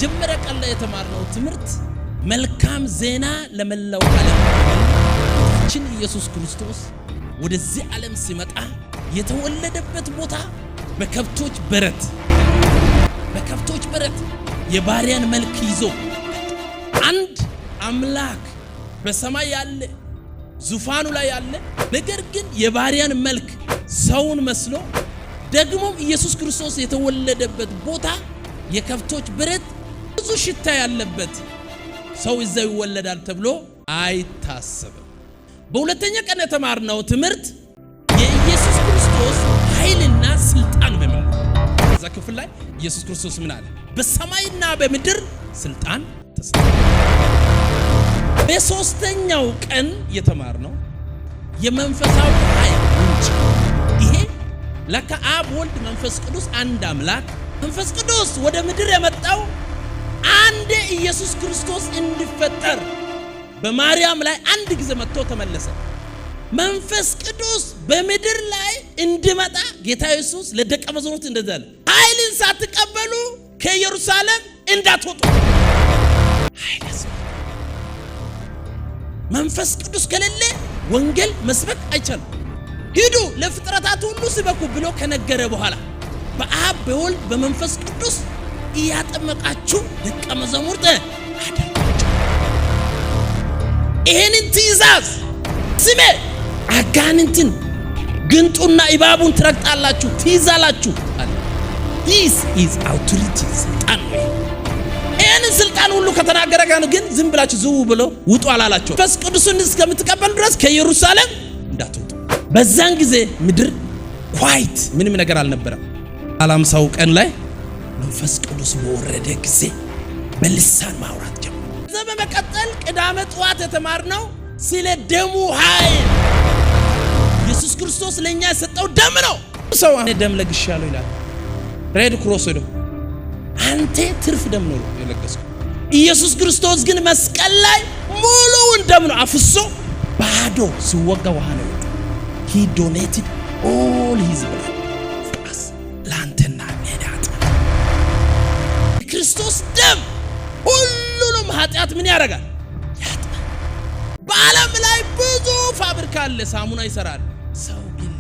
መጀመሪያ ቀን ላይ የተማርነው ትምህርት መልካም ዜና ለመላው ዓለም ጌታችን ኢየሱስ ክርስቶስ ወደዚህ ዓለም ሲመጣ የተወለደበት ቦታ በከብቶች በረት የባሪያን መልክ ይዞ አንድ አምላክ በሰማይ ያለ ዙፋኑ ላይ ያለ ነገር ግን የባሪያን መልክ ሰውን መስሎ ደግሞም ኢየሱስ ክርስቶስ የተወለደበት ቦታ የከብቶች በረት ብዙ ሽታ ያለበት ሰው እዛው ይወለዳል ተብሎ አይታሰብም። በሁለተኛ ቀን የተማርነው ትምህርት የኢየሱስ ክርስቶስ ኃይልና ስልጣን በሚል እዛ ክፍል ላይ ኢየሱስ ክርስቶስ ምን አለ? በሰማይና በምድር ስልጣን ተሰጠኝ። በሶስተኛው ቀን የተማርነው የመንፈሳዊ ኃይል እንጂ ይሄ ለካ አብ ወልድ መንፈስ ቅዱስ አንድ አምላክ መንፈስ ቅዱስ ወደ ምድር የመጣው አንድ ኢየሱስ ክርስቶስ እንዲፈጠር በማርያም ላይ አንድ ጊዜ መጥቶ ተመለሰ። መንፈስ ቅዱስ በምድር ላይ እንዲመጣ ጌታ ኢየሱስ ለደቀ መዛሙርት እንደዛ አለ፣ ኃይልን ሳትቀበሉ ከኢየሩሳሌም እንዳትወጡ። መንፈስ ቅዱስ ከሌለ ወንጌል መስበክ አይቻልም። ሂዱ ለፍጥረታት ሁሉ ስበኩ ብሎ ከነገረ በኋላ በአብ በወልድ በመንፈስ ቅዱስ እያጠመቃችሁ ደቀ መዛሙርት አድርጓቸው። ይሄንን ትእዛዝ ስሜ አጋንንትን ግንጡና እባቡን ትረግጣላችሁ ትይዛላችሁ አለ። This is authority ስልጣን ነው። ይሄንን ስልጣን ሁሉ ከተናገረ ግን ዝም ብላችሁ ዝው ብሎ ውጡ አላላቸው። መንፈስ ቅዱስን እስከምትቀበሉ ድረስ ከኢየሩሳሌም እንዳትወጡ። በዛን ጊዜ ምድር ኳይት ምንም ነገር አልነበረም። አላምሳው ቀን ላይ መንፈስ ቅዱስ በወረደ ጊዜ በልሳን ማውራት ጀመረ። ከዛ በመቀጠል ቅዳሜ ጠዋት የተማርነው ስለ ደሙ ኃይል ኢየሱስ ክርስቶስ ለኛ የሰጠው ደም ነው። ሰው ደም ለግሻለሁ ይላል። ሬድ ክሮስ ሄዶ አንተ ትርፍ ደም ነው የለገሰው። ኢየሱስ ክርስቶስ ግን መስቀል ላይ ሙሉውን ደም ነው አፍሶ ባዶ ሲወጋ ውሃ ነው። He donated all his blood for us. ላንተና ለዳት ክርስቶስ ደም ሁሉንም ኃጢአት ምን ያደርጋል? ያጥባል። በዓለም ላይ ብዙ ፋብሪካ አለ፣ ሳሙና ይሰራል። ሰው ግን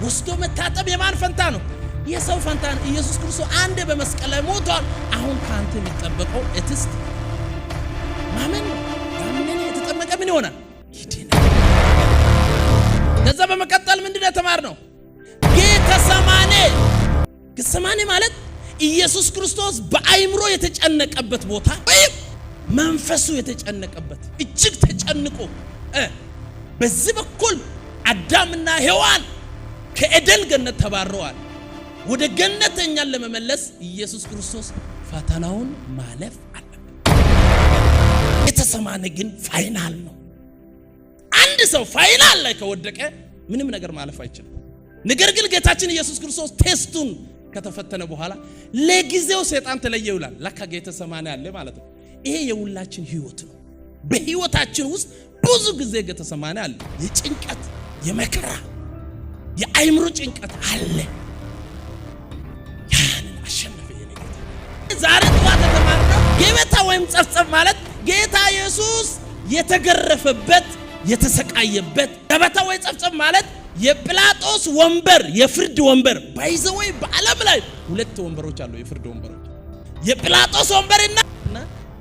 ወስዶ መታጠብ የማን ፈንታ ነው? የሰው ፈንታ ነው። ኢየሱስ ክርስቶስ አንዴ በመስቀል ላይ ሞቷል። አሁን ካንተ የሚጠበቀው እትስት ማመን ነው። ማመን የተጠመቀ ምን ይሆናል? ይድናል። ከዛ በመቀጠል ምንድነው የተማርነው? ጌተሰማኔ ማለት ኢየሱስ ክርስቶስ በአይምሮ የተጨነቀበት ቦታ ወይም መንፈሱ የተጨነቀበት እጅግ ተጨንቆ በዚህ በኩል አዳምና ሔዋን ከኤደን ገነት ተባረዋል። ወደ ገነት እኛን ለመመለስ ኢየሱስ ክርስቶስ ፈተናውን ማለፍ አለበት። ጌተሰማኔ ግን ፋይናል ነው። አንድ ሰው ፋይናል ላይ ከወደቀ ምንም ነገር ማለፍ አይችልም። ነገር ግን ጌታችን ኢየሱስ ክርስቶስ ቴስቱን ከተፈተነ በኋላ ለጊዜው ሰይጣን ተለየው ይላል። ለካ ጌተሰማኔ አለ ማለት ነው። ይሄ የሁላችን ህይወት ነው። በህይወታችን ውስጥ ብዙ ጊዜ ጌተሰማኔ አለ። የጭንቀት የመከራ የአይምሮ ጭንቀት አለ። ያንን አሸነፈ የነገታ። ዛሬ ጠዋት የተማርነው ገበታ ወይም ጸፍጸፍ ማለት ጌታ ኢየሱስ የተገረፈበት የተሰቃየበት ገበታ ወይ ጸፍጸፍ ማለት የጲላጦስ ወንበር የፍርድ ወንበር ባይዘወይ በዓለም ላይ ሁለት ወንበሮች አሉ። የፍርድ ወንበሮች የጲላጦስ ወንበርና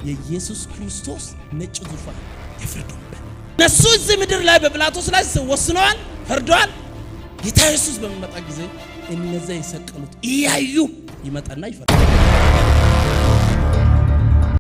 የኢየሱስ ክርስቶስ ነጭ ዙፋን የፍርድ ወንበር። እነሱ እዚህ ምድር ላይ በጲላጦስ ላይ ወስነዋል፣ ፈርደዋል። ጌታ ኢየሱስ በሚመጣ ጊዜ እነዛ የሰቀሉት እያዩ ይመጣና ይፈርዳል።